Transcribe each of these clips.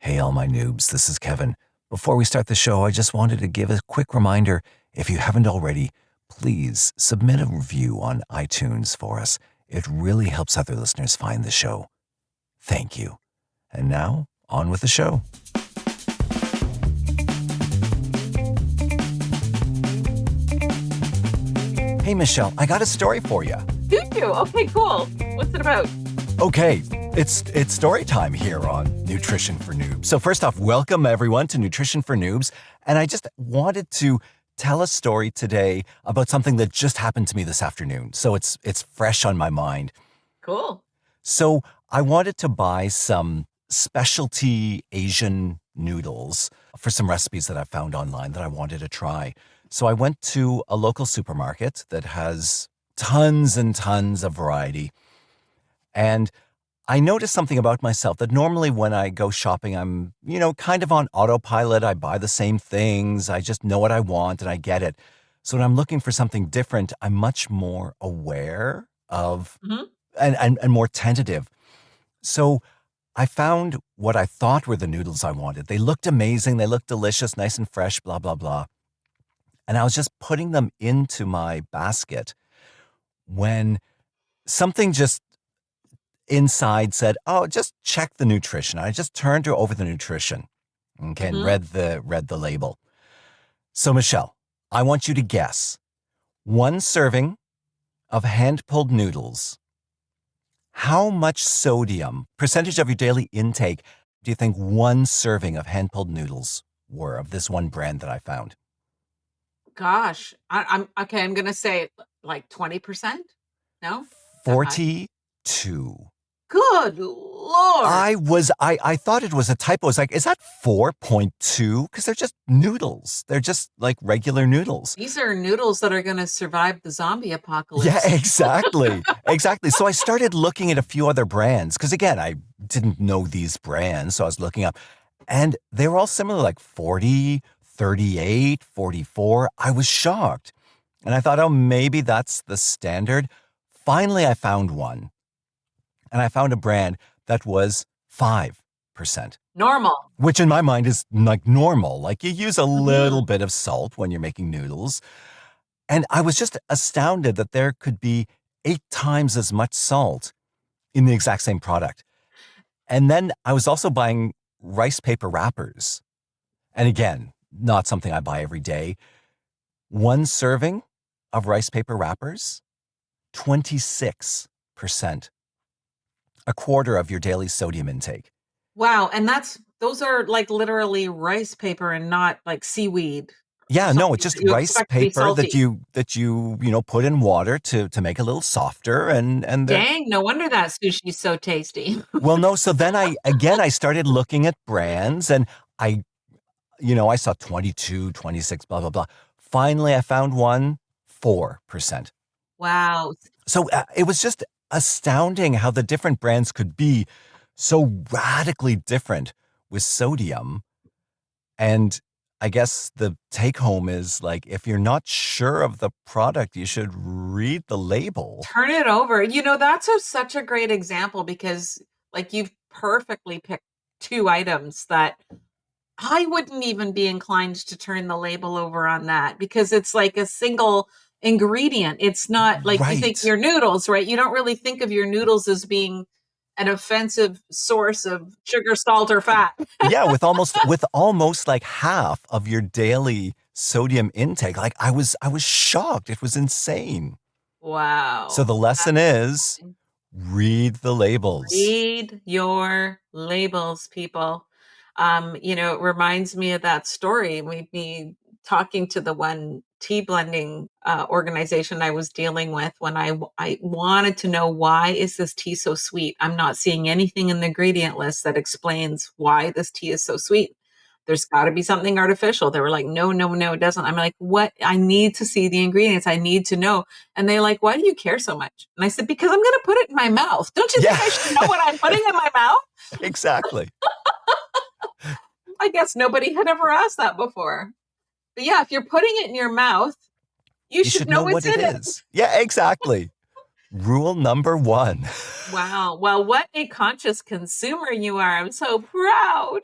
Hey, all my noobs, this is Kevin. Before we start the show, I just wanted to give a quick reminder. If you haven't already, please submit a review on iTunes for us. It really helps other listeners find the show. Thank you. And now, on with the show. Hey, Michelle, I got a story for you. Do you? Okay, cool. What's it about? Okay, it's story time here on Nutrition for Noobs. So first off, welcome everyone to Nutrition for Noobs. And I just wanted to tell a story today about something that just happened to me this afternoon. So it's fresh on my mind. Cool. So I wanted to buy some specialty Asian noodles for some recipes that I found online that I wanted to try. So I went to a local supermarket that has tons and tons of variety. And I noticed something about myself that normally when I go shopping, I'm, kind of on autopilot. I buy the same things. I just know what I want and I get it. So when I'm looking for something different, I'm much more aware of hmm and more tentative. So I found what I thought were the noodles I wanted. They looked amazing. They looked delicious, nice and fresh, blah, blah, blah. And I was just putting them into my basket when something just inside said, "Oh, just check the nutrition." I just turned over the nutrition, okay, and hmm read the label. So, Michelle, I want you to guess one serving of hand-pulled noodles. How much sodium, percentage of your daily intake, do you think one serving of hand-pulled noodles were of this one brand that I found? Gosh, I'm okay. I'm gonna say like 20%. No, that high. 42. Good Lord, I thought it was a typo. I was like, is that 4.2? Because they're just noodles. They're just like regular noodles. these are noodles that are gonna survive the zombie Yeah, apocalypse. exactly. Exactly. So I started looking at a few other brands because, again, I didn't know these brands. So I was looking up and they were all similar, like 40, 38, 44. I was shocked. And I thought, oh, maybe that's the standard. Finally, I found one. And I found a brand that was 5%, Normal. which in my mind is like normal. Like you use a little hmm bit of salt when you're making noodles. And I was just astounded that there could be 8 times as much salt in the exact same product. And then I was also buying rice paper wrappers. And again, not something I buy every day. One serving of rice paper wrappers, 26%, a quarter of your daily sodium intake. Wow, and those are like literally rice paper and not like seaweed or Yeah, no, it's something just that you rice expect to be paper that salty. you put in water to make it a little softer and they're Dang, no wonder that sushi's so tasty. well, no, so then I started looking at brands and I I saw 22, 26, blah blah blah. Finally I found one 4%. Wow. So it was just astounding how the different brands could be so radically different with sodium. And I guess the take home is like, if you're not sure of the product, you should read the label. Turn it over. That's such a great example because, like, you've perfectly picked two items that I wouldn't even be inclined to turn the label over on that because it's like a single ingredient. It's not like you think Right. your noodles, right? You don't really think of your noodles as being an offensive source of sugar, salt, or fat. Yeah, with almost like half of your daily sodium intake. Like I was shocked. It was insane. So Wow. the lesson is Fascinating. read the labels. Read your labels, people. It reminds me of that story. We'd be talking to the one tea blending organization I was dealing with when I wanted to know, why is this tea so sweet? I'm not seeing anything in the ingredient list that explains why this tea is so sweet. There's got to be something artificial. They were like, no, no, no, it doesn't. I'm like, what? I need to see the ingredients. I need to know. And they're like, why do you care so much? And I said, because I'm going to put it in my mouth. Don't you Yeah, think I should know what I'm putting in my mouth? exactly. I guess nobody had ever asked that before. But yeah, if you're putting it in your mouth, you You should should know know what what's it in it. is. Yeah, exactly. Rule number one. Wow. Well, what a conscious consumer you are. I'm so proud.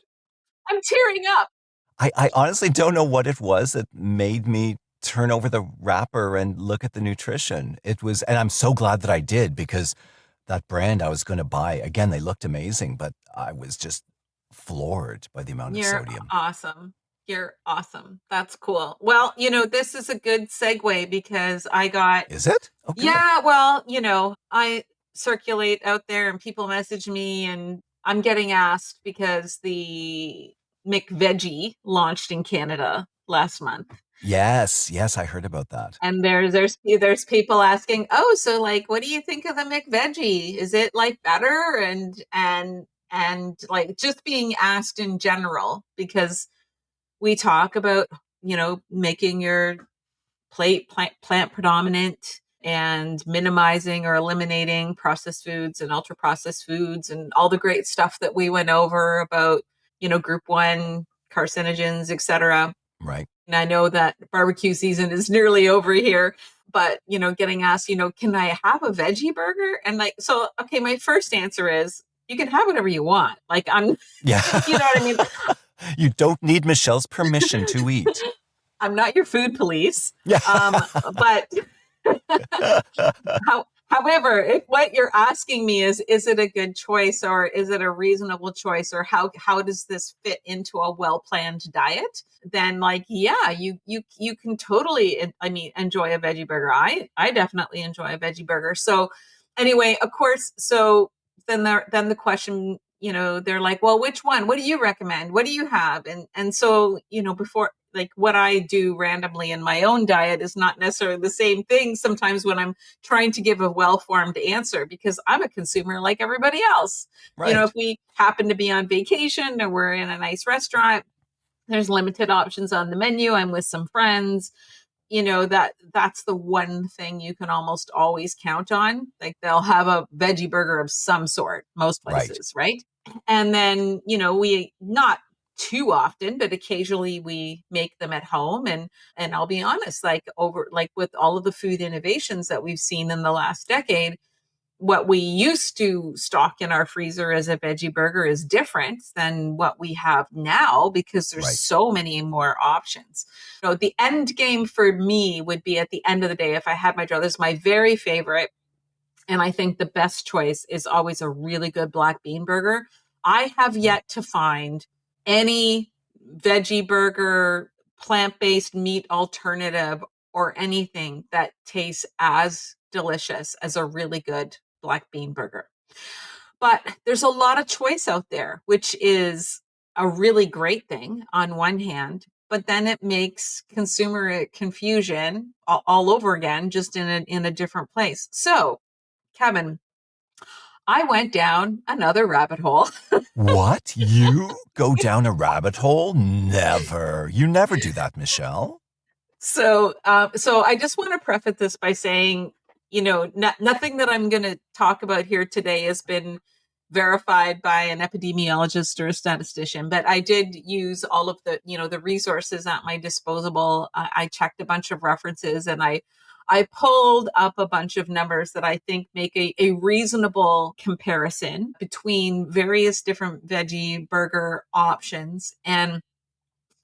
I'm tearing up. I honestly don't know what it was that made me turn over the wrapper and look at the nutrition. It was, and I'm so glad that I did because that brand I was going to buy, again, they looked amazing, but I was just floored by the amount of You're sodium. awesome. You're awesome. That's cool. Well, this is a good segue because I got, Is it? Oh, good. yeah, well, I circulate out there and people message me and I'm getting asked because the McVeggie launched in Canada last month. Yes, yes, I heard about that. And there's people asking, "Oh, so like what do you think of the McVeggie? Is it like better?" And like just being asked in general because we talk about, making your plate plant predominant and minimizing or eliminating processed foods and ultra processed foods and all the great stuff that we went over about, group 1 carcinogens, etc. Right. And I know that barbecue season is nearly over here, but getting asked, can I have a veggie burger? And like, so okay, my first answer is you can have whatever you want. Like I'm, Yeah. you know what I mean? You don't need Michelle's permission to eat. I'm not your food police. Yeah. But however, if what you're asking me is it a good choice or is it a reasonable choice or how does this fit into a well-planned diet? Then like, yeah, you can totally, I mean, enjoy a veggie burger. I definitely enjoy a veggie burger. So anyway, of course, so then the question, they're like, well, which one? What do you recommend? What do you have? And so, before like what I do randomly in my own diet is not necessarily the same thing sometimes when I'm trying to give a well-formed answer because I'm a consumer like everybody else. If Right. we happen to be on vacation or we're in a nice restaurant, there's limited options on the menu. I'm with some friends, that's the one thing you can almost always count on. Like they'll have a veggie burger of some sort, most Right. places, right? And then, we not too often, but occasionally we make them at home. And I'll be honest, like over like with all of the food innovations that we've seen in the last decade, what we used to stock in our freezer as a veggie burger is different than what we have now because there's Right. so many more options. The end game for me would be at the end of the day, if I had my druthers, my very favorite, and I think the best choice is always a really good black bean burger. I have yet to find any veggie burger, plant-based meat alternative, or anything that tastes as delicious as a really good black bean burger. But there's a lot of choice out there, which is a really great thing on one hand, but then it makes consumer confusion all over again, just in a different place. So, Kevin, I went down another rabbit hole. What? You go down a rabbit hole? Never. You never do that, Michelle. So I just want to preface this by saying, nothing that I'm going to talk about here today has been verified by an epidemiologist or a statistician, but I did use all of the resources at my disposal. I checked a bunch of references and I pulled up a bunch of numbers that I think make a reasonable comparison between various different veggie burger options. And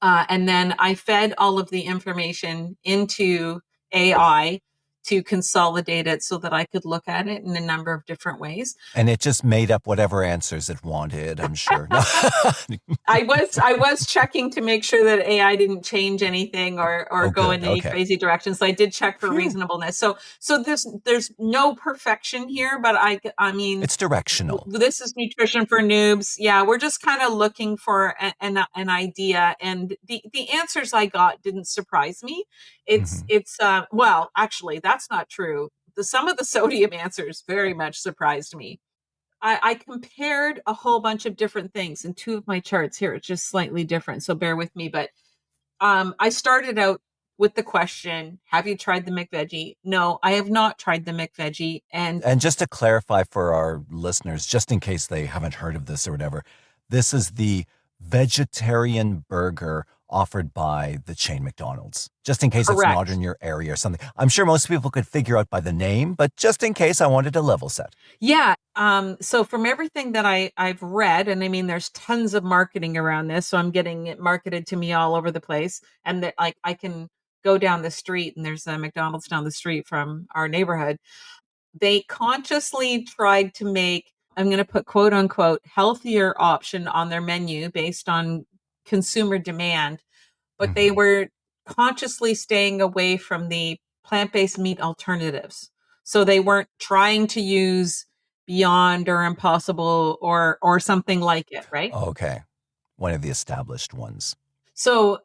then I fed all of the information into AI to consolidate it so that I could look at it in a number of different ways. And it just made up whatever answers it wanted, I'm sure. No. I was checking to make sure that AI didn't change anything or Oh, go in good. any Okay. crazy direction. So I did check for Phew. reasonableness. So there's no perfection here, but I mean, It's directional. this is nutrition for noobs. Yeah, we're just kind of looking for an idea, and the answers I got didn't surprise me. Hmm. It's well, actually, that's not true. Some of the sodium answers very much surprised me. I compared a whole bunch of different things, and two of my charts here are just slightly different, so bear with me. But I started out with the question, have you tried the McVeggie? No, I have not tried the McVeggie. And And just to clarify for our listeners, just in case they haven't heard of this or whatever, this is the vegetarian burger offered by the chain McDonald's. Just in case it's not correct. in your area or something. I'm sure most people could figure out by the name, but just in case I wanted to level set. Yeah. So from everything that I've read, and I mean, there's tons of marketing around this, so I'm getting it marketed to me all over the place. And that, like, I can go down the street, and there's a McDonald's down the street from our neighborhood. They consciously tried to make, I'm going to put quote unquote, healthier option on their menu based on consumer demand, but they Hmm. were consciously staying away from the plant-based meat alternatives. So they weren't trying to use Beyond or Impossible or something like it, right? Okay. One of the established ones. So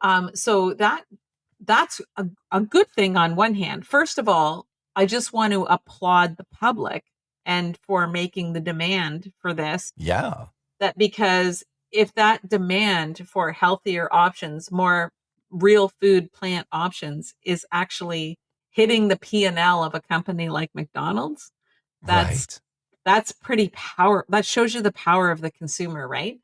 that's a good thing on one hand. First of all, I just want to applaud the public and for making the demand for this, Yeah. that because if that demand for healthier options, more real food plant options is actually hitting the P&L of a company like McDonald's, that's Right. that's pretty power that shows you the power of the consumer, right?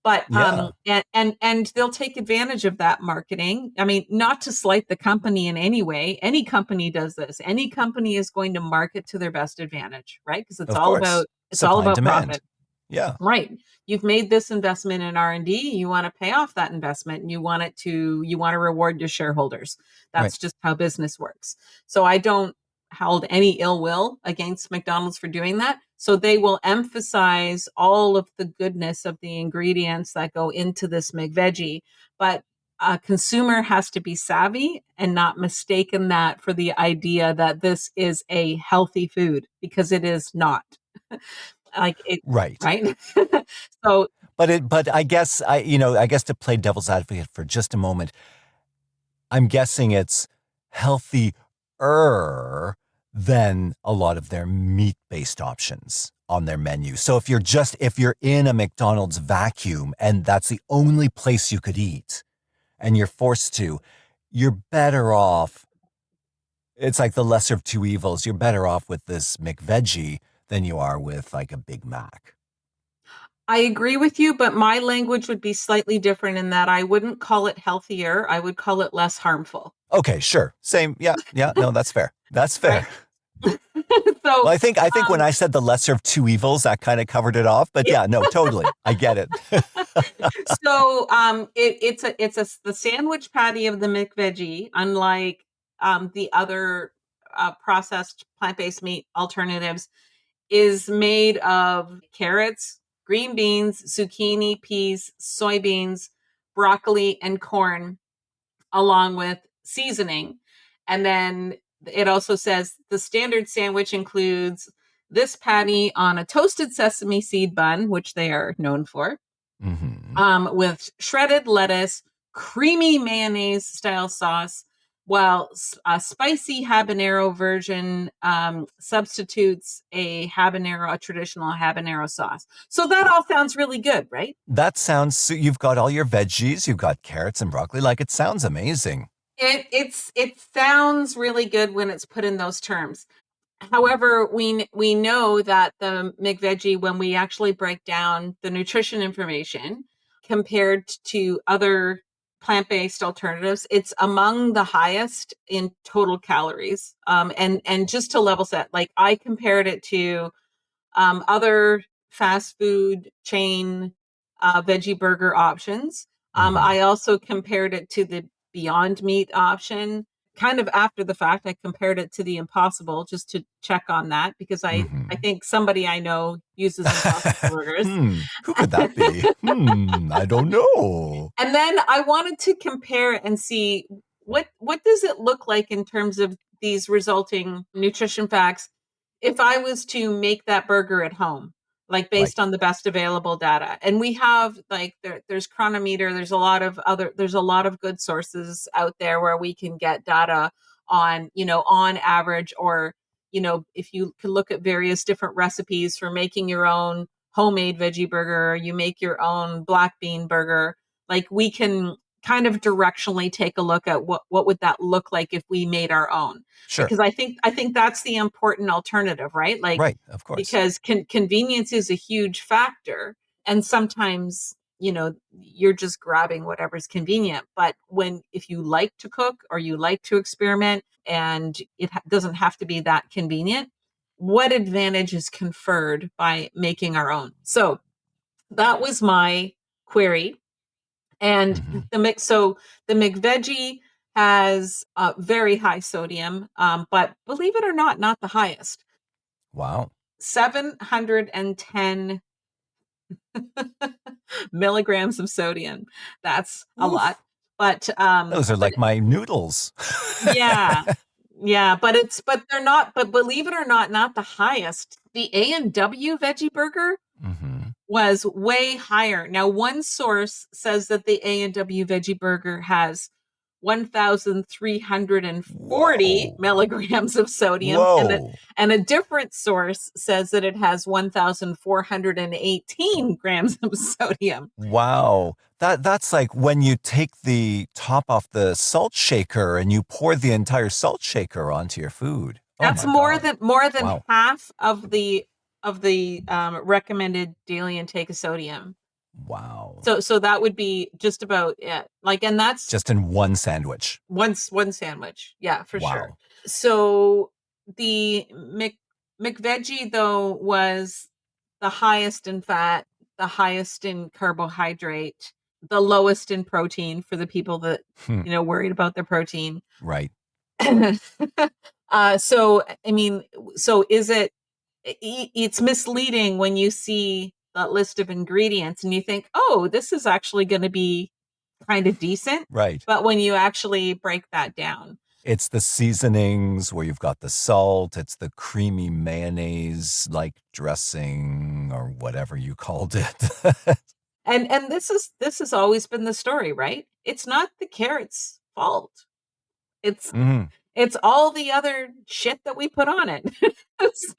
But Yeah. and they'll take advantage of that marketing. I mean, not to slight the company in any way. Any company does this. Any company is going to market to their best advantage, right? Because Of course. it's all Supply and about demand. profit. Yeah. Right. You've made this investment in R&D, you want to pay off that investment, and you want to reward your shareholders. Right. That's just how business works. So I don't hold any ill will against McDonald's for doing that. So they will emphasize all of the goodness of the ingredients that go into this McVeggie, but a consumer has to be savvy and not mistaken that for the idea that this is a healthy food, because it is not. Like it, Right. right? So But I guess I guess to play devil's advocate for just a moment, I'm guessing it's healthier than a lot of their meat-based options on their menu. So if you're in a McDonald's vacuum and that's the only place you could eat and you're forced to, you're better off. It's like the lesser of two evils. You're better off with this McVeggie than you are with like a Big Mac. I agree with you, but my language would be slightly different in that I wouldn't call it healthier. I would call it less harmful. Okay, sure. Same. Yeah, yeah. No, that's fair. That's Right. fair. So, Well, I think when um, I said the lesser of two evils, that kind of covered it off. But yeah. yeah, no, totally. I get it. It's the sandwich patty of the McVeggie, unlike the other processed plant-based meat alternatives, is made of carrots, green beans, zucchini, peas, soybeans, broccoli, and corn, along with seasoning. And then it also says the standard sandwich includes this patty on a toasted sesame seed bun, which they are known for, Hmm. with shredded lettuce, creamy mayonnaise style sauce, while a spicy habanero version substitutes a traditional habanero sauce. So that all sounds really good, right? That sounds, so you've got all your veggies, you've got carrots and broccoli. Like it sounds amazing. It sounds really good when it's put in those terms. However, we know that the McVeggie, when we actually break down the nutrition information compared to other plant-based alternatives, it's among the highest in total calories. And just to level set, like I compared it to other fast food chain veggie burger options. Hmm. I also compared it to the Beyond Meat option. Kind of after the fact, I compared it to the Impossible just to check on that, because I Hmm. think somebody I know uses Impossible burgers. Who could that be? I don't know. And then I wanted to compare and see what does it look like in terms of these resulting nutrition facts if I was to make that burger at home, like Right. based on the best available data. And we have like there's Chronometer, there's a lot of good sources out there where we can get data on, on average, or if you can look at various different recipes for making your own homemade veggie burger, you make your own black bean burger, like we can kind of directionally take a look at what would that look like if we made our own, Sure. because I think that's the important alternative, right? Like, Right. Of course. because convenience is a huge factor, and sometimes you're just grabbing whatever's convenient. But if you like to cook or you like to experiment, and it doesn't have to be that convenient, what advantage is conferred by making our own? So that was my query. And Hmm. the McVeggie has very high sodium, but believe it or not, not the highest. Wow. 710 milligrams of sodium. That's a lot. Oof. Those are But like my noodles. yeah, yeah, but they're not. But believe it or not, not the highest. The A&W veggie burger Hmm. was way higher. Now, one source says that the A&W veggie burger has 1,340 Whoa. milligrams of sodium, Whoa. and a different source says that it has 1,418 grams of sodium. Wow. That's like when you take the top off the salt shaker and you pour the entire salt shaker onto your food. Oh That's my God. more than Wow. half of the recommended daily intake of sodium. Wow. So that would be just about it. Like, and that's Just in one sandwich. one sandwich. Yeah, for sure. Wow. So the McVeggie though was the highest in fat, the highest in carbohydrate, the lowest in protein for the people that Hmm. worried about their protein. Right. So I mean, so is it? It's misleading when you see that list of ingredients and you think, oh, this is actually going to be kind of decent. Right. But when you actually break that down, It's the seasonings where you've got the salt, it's the creamy mayonnaise like dressing or whatever you called it. and this has always been the story, right? It's not the carrot's fault. It's Mhm. it's all the other shit that we put on it. So,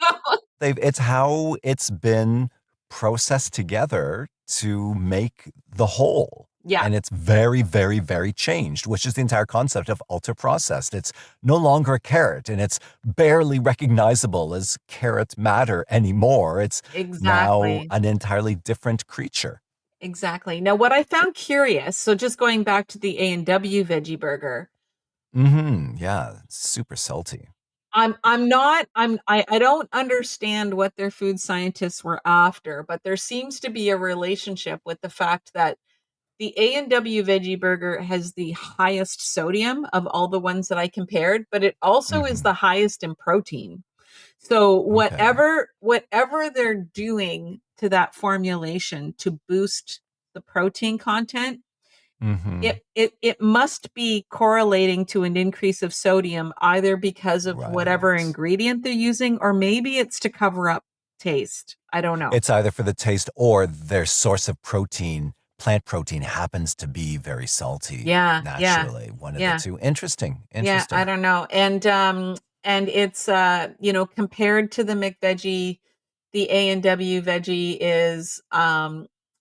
It's how it's been processed together to make the whole. yeah, And it's very, very, very changed, which is the entire concept of ultra processed. It's no longer a carrot and it's barely recognizable as carrot matter anymore. It's now exactly. an entirely different creature. Exactly. Now, what I found curious, so just going back to the A&W veggie burger, Yeah, it's super salty. I'm not I don't understand what their food scientists were after, but there seems to be a relationship with the fact that the A&W veggie burger has the highest sodium of all the ones that I compared, but it also is Mhm. the highest in protein. So Okay. whatever they're doing to that formulation to boost the protein content, Mhm. it must be correlating to an increase of sodium either because of whatever Right. ingredient they're using or maybe it's to cover up taste. I don't know. It's either for the taste or their source of protein, plant protein, happens to be very salty Yeah, yeah, naturally. One of the yeah. two. Interesting. Yeah, I Interesting. don't know. And it's compared to the McVeggie, the A&W veggie is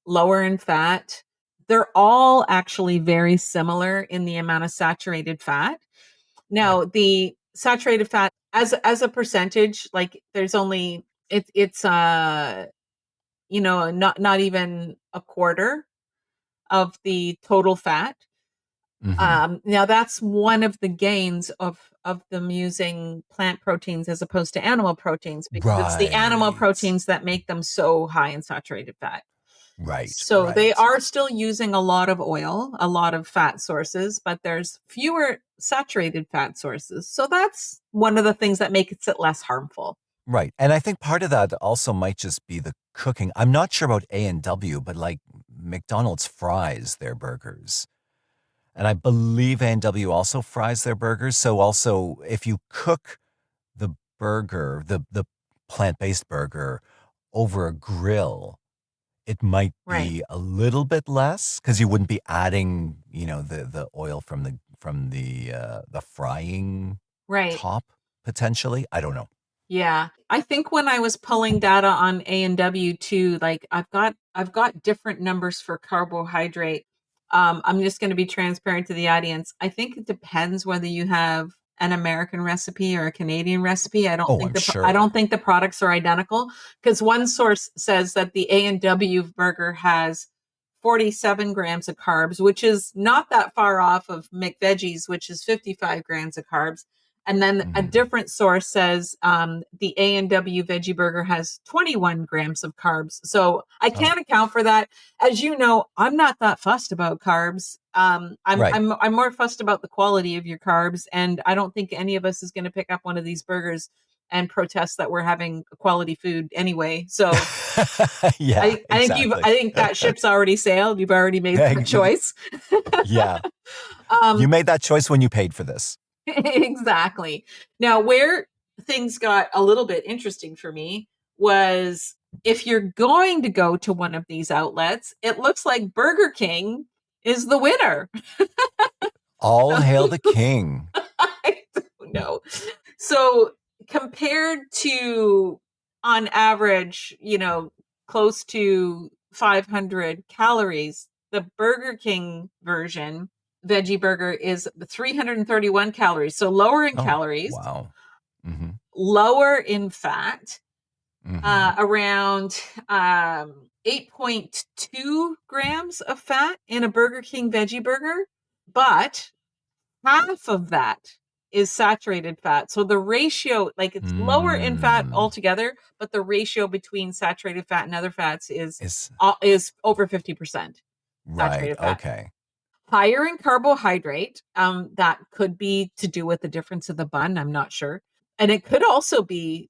lower in fat. They're all actually very similar in the amount of saturated fat. Right. Now, the saturated fat as a percentage, like there's only it's not even a quarter of the total fat. Hmm. Now that's one of the gains of them using plant proteins as opposed to animal proteins because it's the animal Right. proteins that make them so high in saturated fat. Right. So they Right. are still using a lot of oil, a lot of fat sources, but there's fewer saturated fat sources. So that's one of the things that makes it less harmful. Right. And I think part of that also might just be the cooking. I'm not sure about A&W, but like McDonald's fries their burgers. And I believe A&W also fries their burgers. So also if you cook the burger, the plant-based burger over a grill, it might Right. be a little bit less because you wouldn't be adding, the oil from the frying Right. top potentially. I don't know. Yeah. I think when I was pulling data on A&W too, like I've got different numbers for carbohydrate. I'm just going to be transparent to the audience. I think it depends whether you have an American recipe or a Canadian recipe. Oh, I'm I sure. don't think the products are identical because one source says that the A&W burger has 47 grams of carbs, which is not that far off of McVeggie's, which is 55 grams of carbs. And then a Mhm. different source says the A&W veggie burger has 21 grams of carbs. So I Oh, can't account for that. As you know, I'm not that fussed about carbs. right. I'm more fussed about the quality of your carbs, and I don't think any of us is going to pick up one of these burgers and protest that we're having quality food anyway. So Yeah, exactly. I think that ship's already sailed. You've already made that Y- choice. Yeah. You um, made that choice when you paid for this. exactly. Now, where things got a little bit interesting for me was if you're going to go to one of these outlets, it looks like Burger King is the winner. All hail the king. I don't know. So compared to on average, close to 500 calories, the Burger King version veggie burger is 331 calories. So lower in Oh, calories, wow. Hmm. lower in fat, Hmm. around 8.2 grams of fat in a Burger King veggie burger, but half of that is saturated fat. So the ratio, like it's lower in fat Mm. altogether, but the ratio between saturated fat and other fats Is is over 50% right. saturated fat. Okay. Higher in carbohydrate, that could be to do with the difference of the bun. I'm not sure, and it could also be,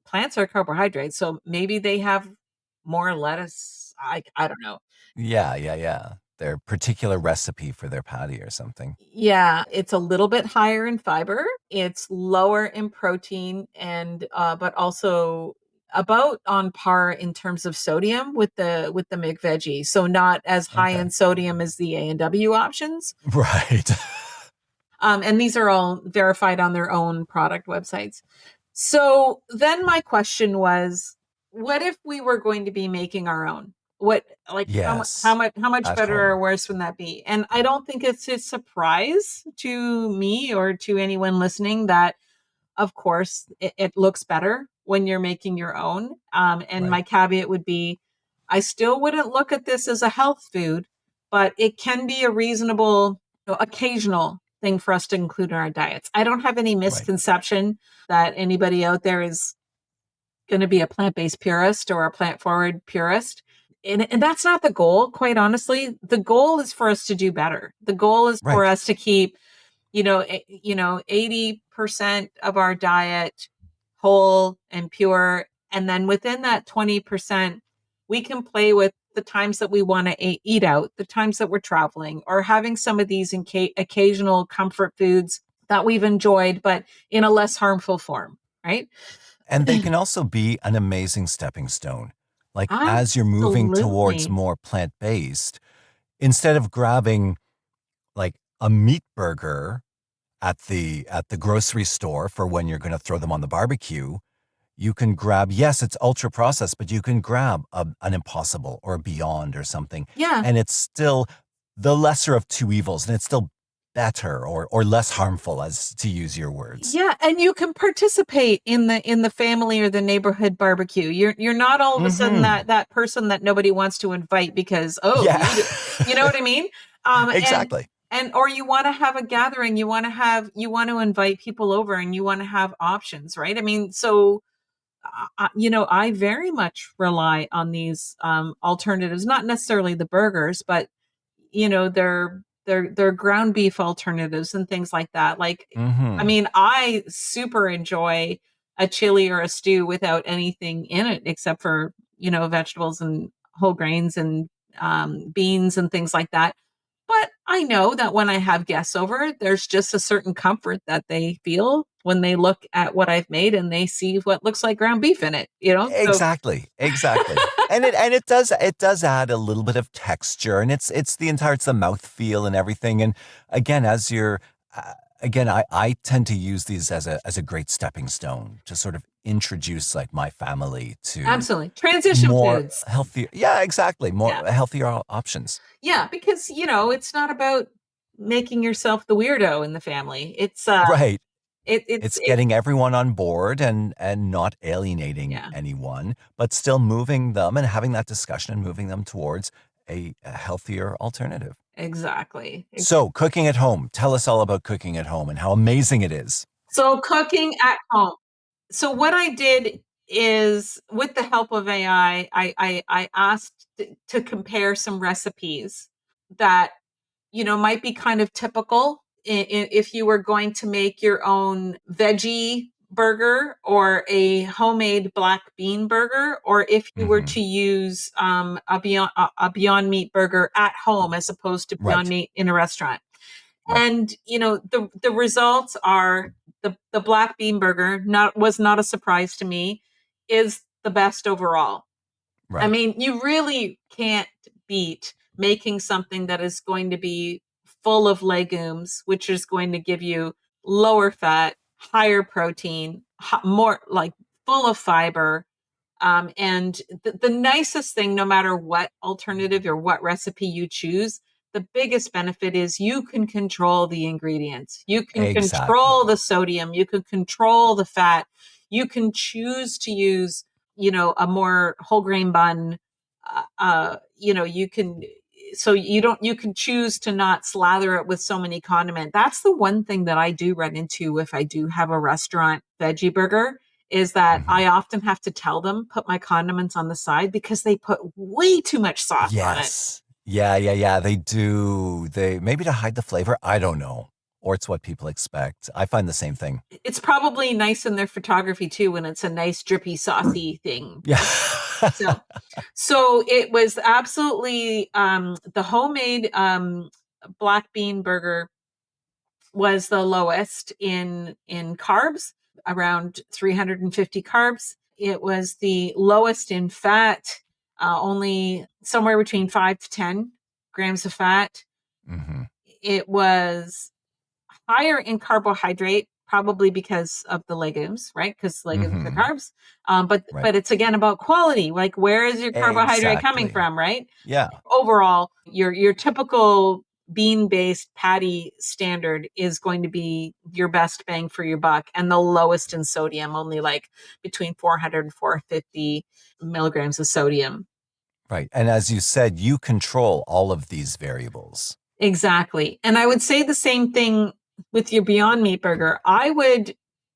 plants are carbohydrates, so maybe they have more lettuce. I don't know. Yeah, yeah, yeah. Their particular recipe for their patty or something. Yeah, it's a little bit higher in fiber. It's lower in protein and but also about on par in terms of sodium with the McVeggie. So not as high Okay. in sodium as the A&W options. Right. And these are all verified on their own product websites. So then my question was, what if we were going to be making our own? What like Yes. how much At better or home. worse would that be? And I don't think it's a surprise to me or to anyone listening that of course it looks better when you're making your own. And Right. my caveat would be I still wouldn't look at this as a health food, but it can be a reasonable, occasional thing for us to include in our diets. I don't have any Right. misconception that anybody out there is going to be a plant-based purist or a plant-forward purist. And that's not the goal, quite honestly. The goal is for us to do better. The goal is for Right. us to keep, 80% of our diet whole and pure. And then within that 20%, we can play with the times that we want to eat out, the times that we're traveling, or having some of these occasional comfort foods that we've enjoyed, but in a less harmful form, right? And they can also be an amazing stepping stone. Like as you're moving towards Absolutely. more plant-based, instead of grabbing like a meat burger at the grocery store for when you're going to throw them on the barbecue, you can grab, yes, it's ultra processed, but you can grab an Impossible or a Beyond or something, Yeah. and it's still the lesser of two evils, and it's still better or less harmful, as to use your words. Yeah, and you can participate in the family or the neighborhood barbecue. You're not all of a sudden Mm-hmm. that person that nobody wants to invite because Yeah. you know what I mean? And Exactly. or you want to have a gathering, you want to invite people over and you want to have options, right? I mean, so I very much rely on these alternatives, not necessarily the burgers, but they're ground beef alternatives and things like that. Like, I Mm-hmm. mean, I super enjoy a chili or a stew without anything in it except for, vegetables and whole grains and beans and things like that. But I know that when I have guests over, there's just a certain comfort that they feel when they look at what I've made and they see what looks like ground beef in it. So Exactly, exactly. And it does add a little bit of texture, and it's the mouthfeel and everything. And again, as you're again, I tend to use these as a great stepping stone to sort of introduce like my family to absolutely. Transition more foods. healthier. Yeah, exactly. More Yeah. healthier options. Yeah, because it's not about making yourself the weirdo in the family. Right. It's It's getting everyone on board and not alienating yeah, anyone, but still moving them and having that discussion and moving them towards a healthier alternative. exactly. So, cooking at home. Tell us all about cooking at home and how amazing it is. So cooking at home. So what I did is, with the help of AI, I asked to compare some recipes that might be kind of typical if you were going to make your own veggie burger or a homemade black bean burger, or if you were Hmm. to use a Beyond Meat burger at home as opposed to Beyond Right. Meat in a restaurant. Right. And the results are, the black bean burger, not a surprise to me, is the best overall. I Right. mean, you really can't beat making something that is going to be full of legumes, which is going to give you lower fat, higher protein, more like full of fiber. And the nicest thing, no matter what alternative or what recipe you choose, the biggest benefit is you can control the ingredients. You can control Exactly. the sodium. You can control the fat. You can choose to use, a more whole grain bun. You can, so you can choose to not slather it with so many condiment. That's the one thing that I do run into if I do have a restaurant veggie burger, is that Hmm. I often have to tell them, put my condiments on the side, because they put way too much sauce on it. Yes. Yeah, yeah, yeah. They do. They maybe to hide the flavor. I don't know. Or it's what people expect. I find the same thing. It's probably nice in their photography too when it's a nice drippy saucy thing, Yeah. right? So so it was absolutely, the homemade black bean burger was the lowest in carbs, around 350 carbs. It was the lowest in fat, only somewhere between 5 to 10 grams of fat. Hmm. It was higher in carbohydrate, probably because of the legumes, right? Because legumes are Hmm. carbs. But Right. but it's again about quality. Like, where is your carbohydrate coming Exactly. from, right? Yeah. Overall, your typical bean-based patty standard is going to be your best bang for your buck, and the lowest in sodium, only like between 400 and 450 milligrams of sodium. Right. And as you said, you control all of these variables. Exactly. And I would say the same thing with your Beyond Meat burger. I would,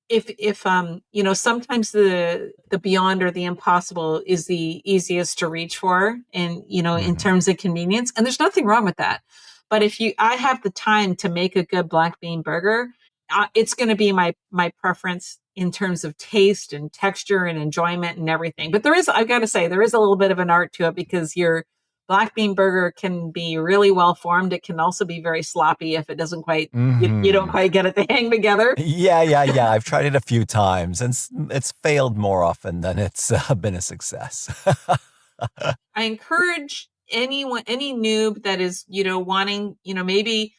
if sometimes the beyond or the impossible is the easiest to reach for, and in Hmm. terms of convenience, and there's nothing wrong with that. But if I have the time to make a good black bean burger, it's going to be my preference in terms of taste and texture and enjoyment and everything. But I've got to say, there is a little bit of an art to it, because your black bean burger can be really well formed. It can also be very sloppy if it doesn't quite, you don't Hmm. quite get it to hang together. Yeah, yeah, yeah. I've tried it a few times, and it's failed more often than it's been a success. I encourage any noob that is, wanting, maybe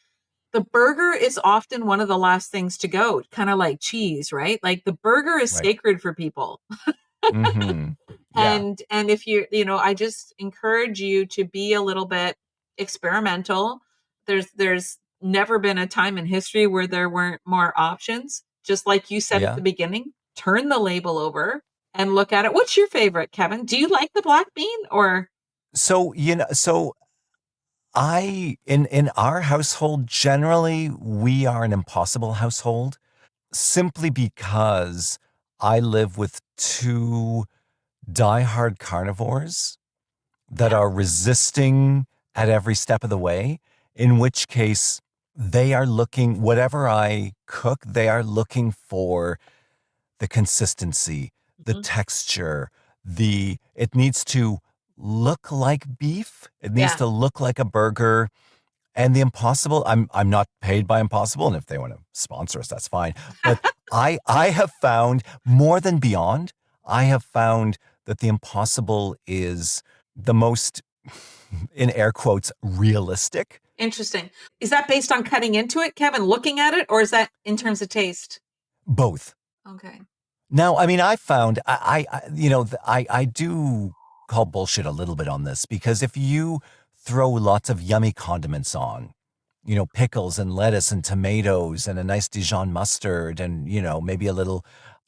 the burger is often one of the last things to go, kind of like cheese, right? Like, the burger is Right. sacred for people. Hmm. Yeah. And if I just encourage you to be a little bit experimental. There's never been a time in history where there weren't more options. Just like you said at the Yeah. beginning, turn the label over and look at it. What's your favorite, Kevin? Do you like the black bean, or? So I in our household generally we are an impossible household simply because I live with two diehard carnivores that Yeah, are resisting at every step of the way, in which case they are looking, whatever I cook, they are looking for the consistency, the mhm, texture, it needs to look like beef. It needs yeah. to look like a burger. And the Impossible, I'm not paid by Impossible, and if they want to sponsor us, that's fine. But I have found more than Beyond, I have found that the Impossible is the most, in air quotes, realistic. Interesting. Is that based on cutting into it, Kevin, looking at it, or is that in terms of taste? Both. Okay. Now, I mean, I found I do call bullshit a little bit on this because if you throw lots of yummy condiments on, pickles and lettuce and tomatoes and a nice Dijon mustard and maybe a little.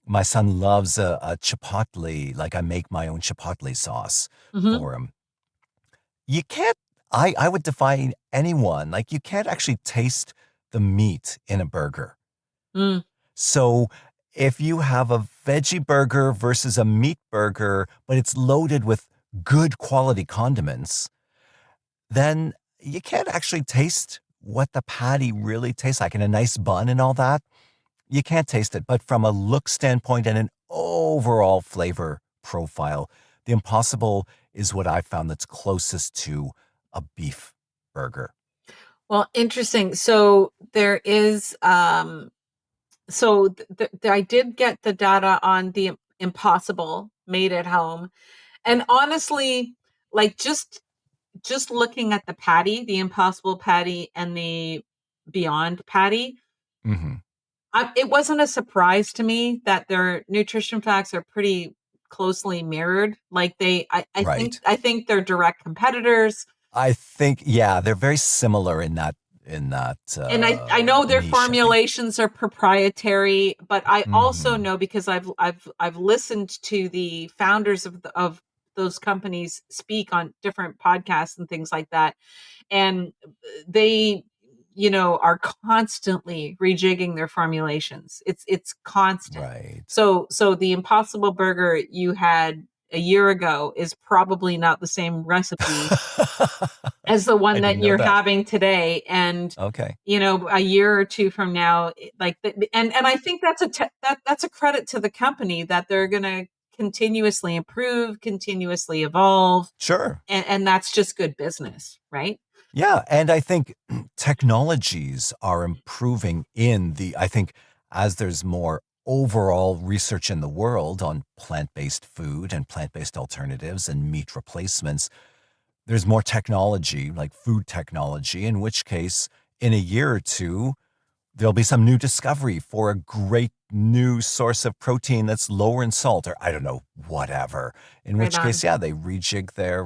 My son loves a chipotle, like I make my own chipotle sauce Hmm. for him. You can't. I would defy anyone. Like you can't actually taste the meat in a burger. So if you have a veggie burger versus a meat burger, but it's loaded with good quality condiments, then you can't actually taste what the patty really tastes like in a nice bun and all that. You can't taste it. But from a look standpoint and an overall flavor profile, the Impossible is what I found that's closest to a beef burger. Well, interesting. So there is so I did get the data on the Impossible made at home. And honestly, like just looking at the patty, the Impossible patty and the Beyond patty, Hmm. it wasn't a surprise to me that their nutrition facts are pretty closely mirrored. Like Right. I think they're direct competitors. I think, yeah, they're very similar in that And I know their niche, I think. formulations are proprietary, but I also Hmm. know because I've listened to the founders of those companies speak on different podcasts and things like that, and they are constantly rejigging their formulations. It's constant. Right. So the Impossible Burger you had a year ago is probably not the same recipe as the I one didn't that know you're that. having today. And Okay. a year or two from now, and I think that's a credit to the company that they're going to continuously improve, continuously evolve, Sure. and that's just good business, right? Yeah, and I think technologies are improving I think as there's more overall research in the world on plant-based food and plant-based alternatives and meat replacements, there's more technology, like food technology, in which case, in a year or two, there'll be some new discovery for a great new source of protein that's lower in salt, or I don't know, whatever. In Right which case, on. yeah, they rejig their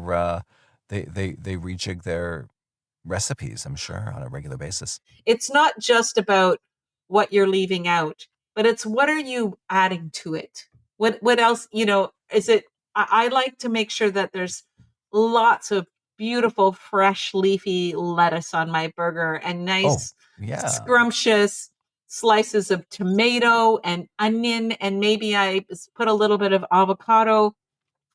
recipes, I'm sure, on a regular basis. It's not just about what you're leaving out, but it's what are you adding to it? What else, is it I like to make sure that there's lots of beautiful fresh leafy lettuce on my burger and Oh, nice yeah. scrumptious slices of tomato and onion, and maybe I put a little bit of avocado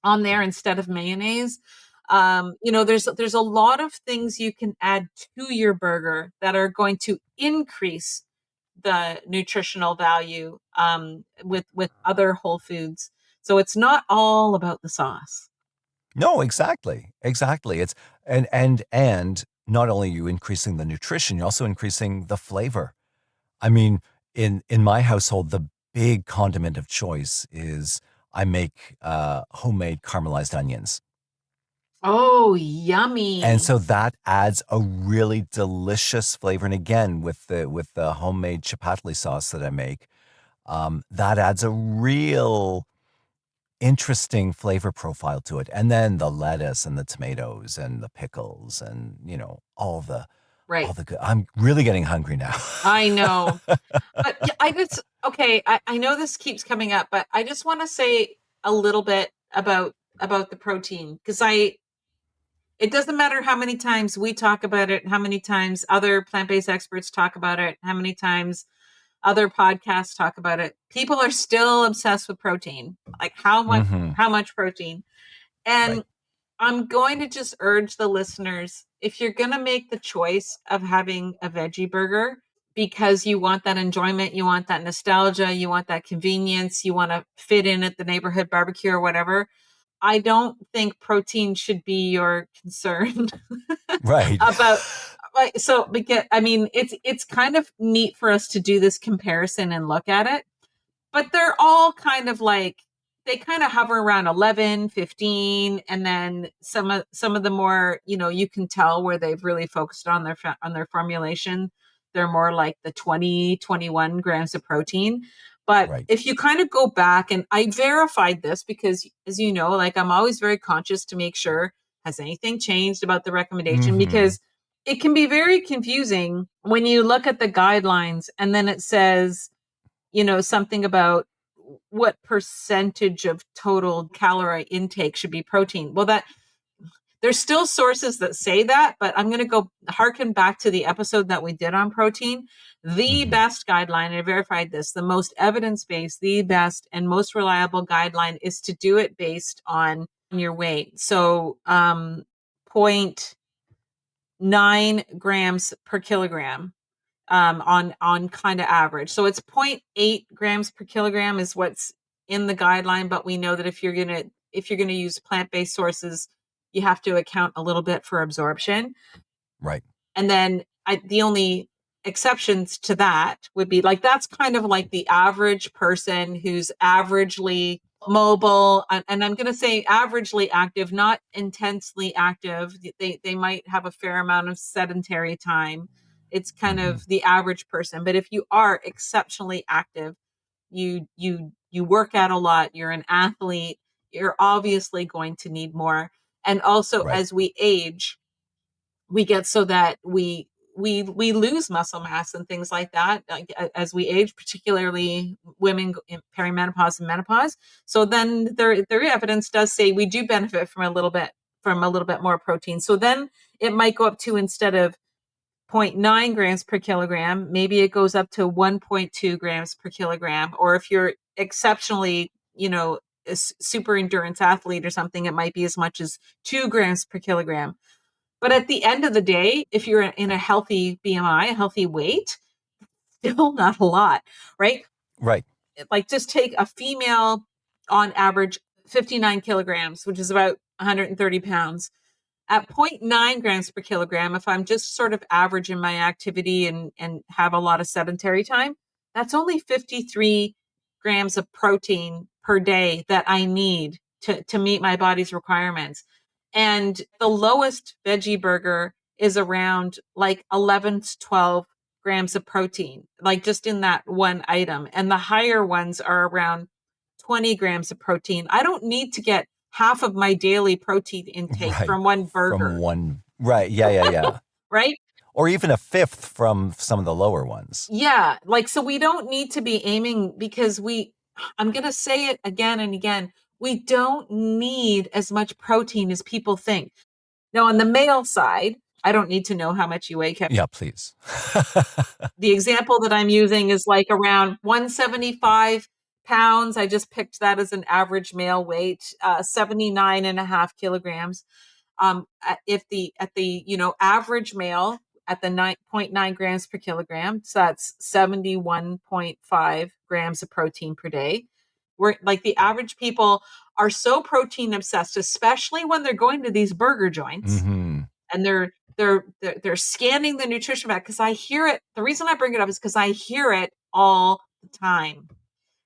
on there instead of mayonnaise. There's a lot of things you can add to your burger that are going to increase the nutritional value, with other whole foods. So it's not all about the sauce. No, exactly. Exactly. It's and not only are you increasing the nutrition, you're also increasing the flavor. I mean, in my household, the big condiment of choice is I make homemade caramelized onions. Oh, And yummy. so that adds a really delicious flavor. And again, with the homemade chipotle sauce that I make, that adds a real interesting flavor profile to it. And then the lettuce and the tomatoes and the pickles and all Right. the good. I'm really getting hungry now. I know. But yeah, I just okay, I know this keeps coming up, but I just want to say a little bit about the protein, because I it doesn't matter how many times we talk about it, how many times other plant-based experts talk about it, how many times other podcasts talk about it. People are still obsessed with protein. Like Hmm. how much protein. Right. And I'm going to just urge the listeners, if you're going to make the choice of having a veggie burger because you want that enjoyment, you want that nostalgia, you want that convenience, you want to fit in at the neighborhood barbecue or whatever, I don't think protein should be your concern Right. about, like, so because I mean it's kind of neat for us to do this comparison and look at it, but they're all kind of like they kind of hover around 11, 15, and then some of the more, you can tell where they've really focused on their formulation. They're more like the 20, 21 grams of protein. But Right. if you kind of go back, and I verified this because, as you know, like I'm always very conscious to make sure, has anything changed about the recommendation, Hmm. because it can be very confusing when you look at the guidelines and then it says, something about what percentage of total calorie intake should be protein. Well, There's still sources that say that, but I'm going to go harken back to the episode that we did on protein. The Hmm. best guideline, and I verified this, the most evidence based, the best and most reliable guideline is to do it based on your weight. So, 0.9 grams per kilogram on kind of average. So it's zero point 0.8 grams per kilogram is what's in the guideline, but we know that if you're gonna use plant-based sources, you have to account a little bit for absorption. Right. And then the only exceptions to that would be like that's kind of like the average person who's averagely mobile, and I'm going to say averagely active, not intensely active. They might have a fair amount of sedentary time. It's kind Hmm. of the average person. But if you are exceptionally active, you work out a lot, you're an athlete, you're obviously going to need more. And also Right. as we age, we get so that we lose muscle mass and things like that, like, as we age, particularly women in perimenopause and menopause. So then their evidence does say we do benefit from a little bit more protein. So then it might go up to, instead of zero point 0.9 grams per kilogram, maybe it goes up to 1.2 grams per kilogram. Or if you're exceptionally, a super endurance athlete or something, it might be as much as 2 grams per kilogram. But at the end of the day, if you're in a healthy BMI, a healthy weight, still not a lot, right? Right. Like just take a female on average 59 kilograms, which is about 130 pounds. At zero point 0.9 grams per kilogram, if I'm just sort of average in my activity and have a lot of sedentary time, that's only 53 grams of protein per day that I need to meet my body's requirements. And the lowest veggie burger is around like 11 to 12 grams of protein, like just in that one item. And the higher ones are around 20 grams of protein. I don't need to get half of my daily protein intake Right. from one From burger, one. Right. Yeah. Yeah. Yeah. right? Or even a fifth from some of the lower ones. Yeah, like so we don't need to be aiming, because I'm going to say it again and again, we don't need as much protein as people think. Now on the male side, I don't need to know how much you weigh, Kevin. Yeah, please. The example that I'm using is like around 175 pounds. I just picked that as an average male weight, 79 and a half kilograms. If the at the average male at the 9.9 grams per kilogram, so that's 71.5 grams of protein per day. We're like, the average people are so protein obsessed, especially when they're going to these burger joints Hmm. and they're scanning the nutrition back, because I hear it. The reason I bring it up is because I hear it all the time.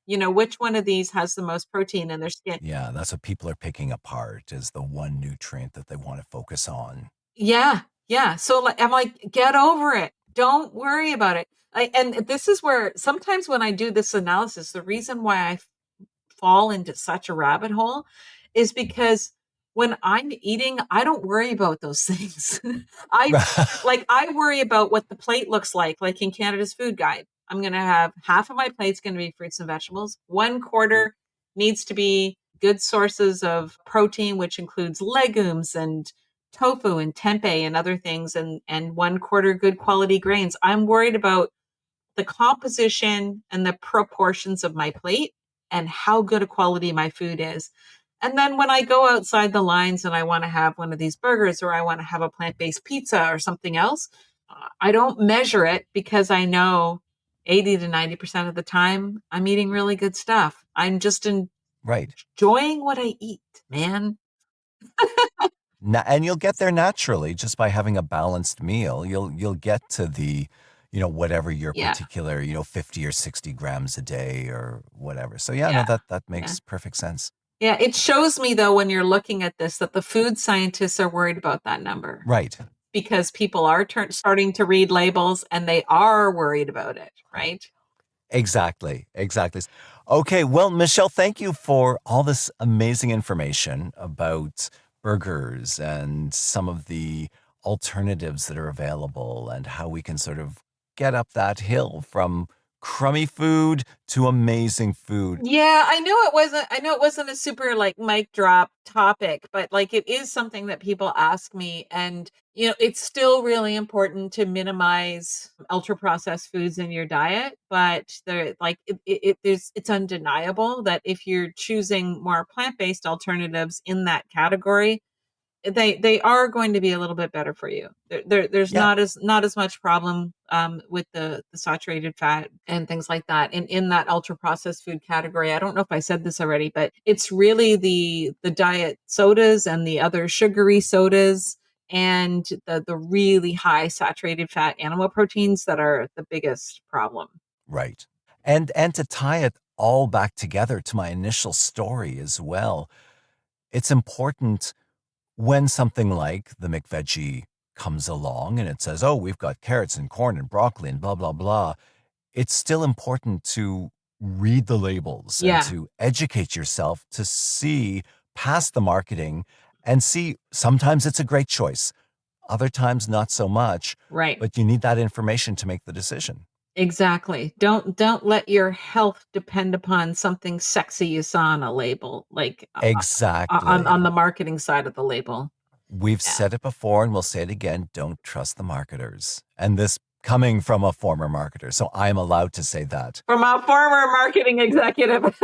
Which one of these has the most protein in their skin? Yeah, that's what people are picking apart is the one nutrient that they want to focus on. Yeah, yeah. So like, I'm like, get over it. Don't worry about it. And this is where sometimes when I do this analysis, the reason why I fall into such a rabbit hole is because when I'm eating, I don't worry about those things. I worry about what the plate looks like in Canada's food guide. I'm going to have half of my plate's going to be fruits and vegetables. One quarter needs to be good sources of protein, which includes legumes and tofu and tempeh and other things, and one quarter good quality grains. I'm worried about the composition and the proportions of my plate and how good a quality my food is. And then when I go outside the lines and I want to have one of these burgers, or I want to have a plant based pizza or something else, I don't measure it, because I know 80 to 90% of the time I'm eating really good stuff. I'm just Right. enjoying what I eat, man. And you'll get there naturally just by having a balanced meal. You'll get to the, whatever your Yeah. particular, 50 or 60 grams a day or whatever. So yeah, no, Yeah. that Yeah. makes perfect sense. Yeah. It shows me, though, when you're looking at this, that the food scientists are worried about that number, Right. because people are starting to read labels and they are worried about it, right? Exactly. Exactly. Okay. Well, Michelle, thank you for all this amazing information about burgers and some of the alternatives that are available and how we can sort of get up that hill from crummy food to amazing food. Yeah, I know it wasn't a super like mic drop topic, but like it is something that people ask me, and it's still really important to minimize ultra processed foods in your diet, but there like it's undeniable that if you're choosing more plant-based alternatives in that category, they are going to be a little bit better for you. There's Yeah, not as much problem with the saturated fat and things like that in that ultra processed food category. I don't know if I said this already, but it's really the diet sodas and the other sugary sodas and the really high saturated fat animal proteins that are the biggest problem. right. And to tie it all back together to my initial story as well, it's important when something like the McVeggie comes along and it says, oh, we've got carrots and corn and broccoli and blah, blah, blah, it's still important to read the labels and Yeah, to educate yourself to see past the marketing and see sometimes it's a great choice, other times not so much, right. but you need that information to make the decision. Exactly. Don't let your health depend upon something sexy you saw on a label, like on the Exactly. marketing side of the label. We've Yeah. said it before and we'll say it again, don't trust the marketers. And this coming from a former marketer, so I'm allowed to say that. From a former marketing executive.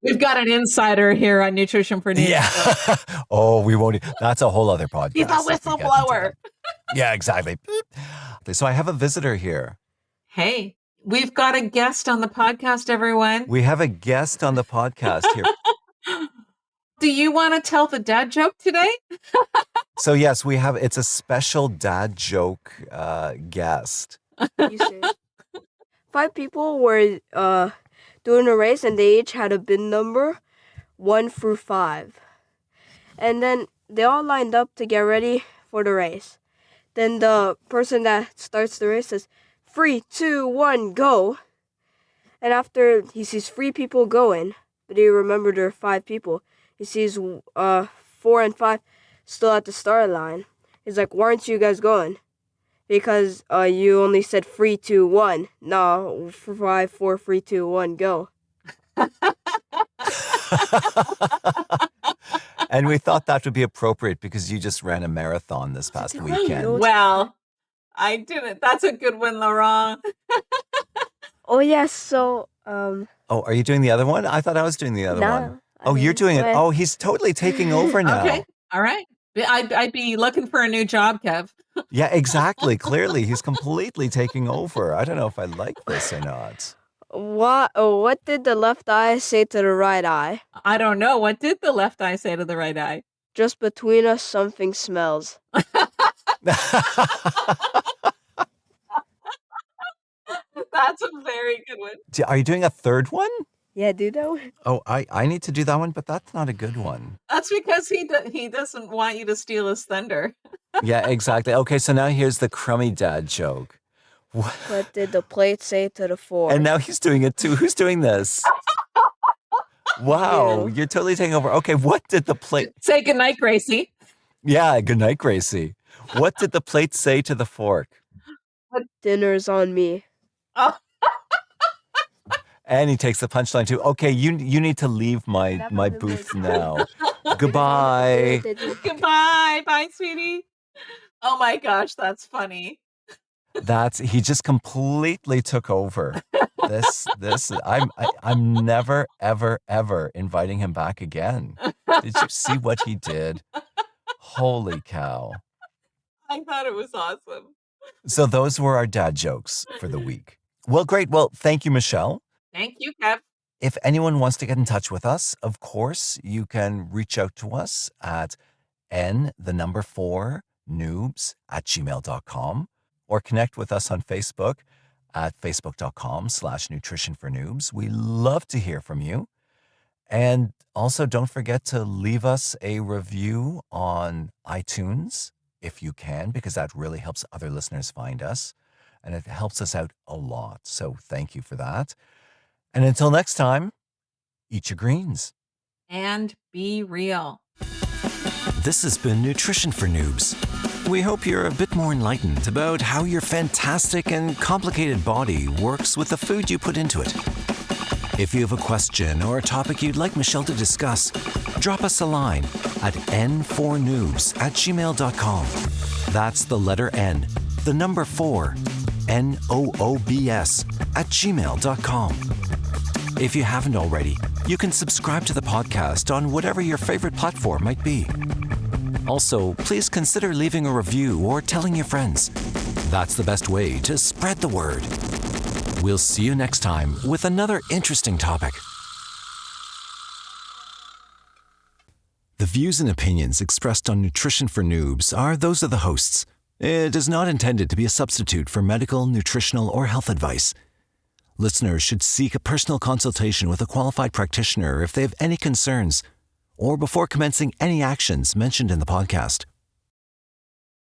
We've got an insider here on Nutrition for Noobs. Yeah. So. Oh, we won't. That's a whole other He's a podcast if we get into whistleblower. that. Yeah, exactly. So I have a visitor here. Hey, we've got a guest on the podcast, everyone. We have a guest on the podcast here. Do you want to tell the dad joke today? So yes, it's a special dad joke guest. You say. 5 people were doing a race, and they each had a bin number 1 through 5. And then they all lined up to get ready for the race. Then the person that starts the race says, 3, 2, 1, go. And after he sees 3 people going, but he remembered there are 5 people, he sees 4 and 5 still at the start line. He's like, why aren't you guys going? Because you only said 3, 2, 1. No, 5, 4, 3, 2, 1, go. And we thought that would be appropriate because you just ran a marathon this past weekend. Well, I didn't. That's a good one, Laurent. Oh yes, so Oh, are you doing the other one? I thought I was doing the other one. no. Oh, you're doing it. Oh, he's totally taking over now. Okay. All right. I'd be looking for a new job, Kev. Yeah, exactly. Clearly, he's completely taking over. I don't know if I like this or not. What did the left eye say to the right eye? I don't know. What did the left eye say to the right eye? Just between us, something smells. That's a very good one. Are you doing a third one? Yeah, do that one. Oh, I need to do that one, but that's not a good one. That's because he doesn't want you to steal his thunder. Yeah, exactly. Okay, so now here's the crummy dad joke. What did the plate say to the fork? And now he's doing it too. Who's doing this? Wow, You. you're totally taking over. Okay, what did the plate... Say goodnight, Gracie. Yeah, good night, Gracie. What did the plate say to the fork? Dinner's on me. Oh, And he takes the punchline too. Okay, you need to leave my booth now. Goodbye. goodbye. Bye, sweetie. Oh my gosh, that's funny. He just completely took over. I'm never ever inviting him back again. Did you see what he did? Holy cow. I thought it was awesome. So those were our dad jokes for the week. Well, great. Well, thank you, Michelle. Thank you, Kev. If anyone wants to get in touch with us, of course, you can reach out to us at n4noobs@gmail.com or connect with us on Facebook at facebook.com/nutritionfornoobs. We love to hear from you. And also don't forget to leave us a review on iTunes if you can, because that really helps other listeners find us. And it helps us out a lot. So thank you for that. And until next time, eat your greens. And be real. This has been Nutrition for Noobs. We hope you're a bit more enlightened about how your fantastic and complicated body works with the food you put into it. If you have a question or a topic you'd like Michelle to discuss, drop us a line at n4noobs@gmail.com. That's the letter N, the number 4, NOOBS@gmail.com. If you haven't already, you can subscribe to the podcast on whatever your favorite platform might be. Also, please consider leaving a review or telling your friends. That's the best way to spread the word. We'll see you next time with another interesting topic. The views and opinions expressed on Nutrition for Noobs are those of the hosts. It is not intended to be a substitute for medical, nutritional, or health advice. Listeners should seek a personal consultation with a qualified practitioner if they have any concerns or before commencing any actions mentioned in the podcast.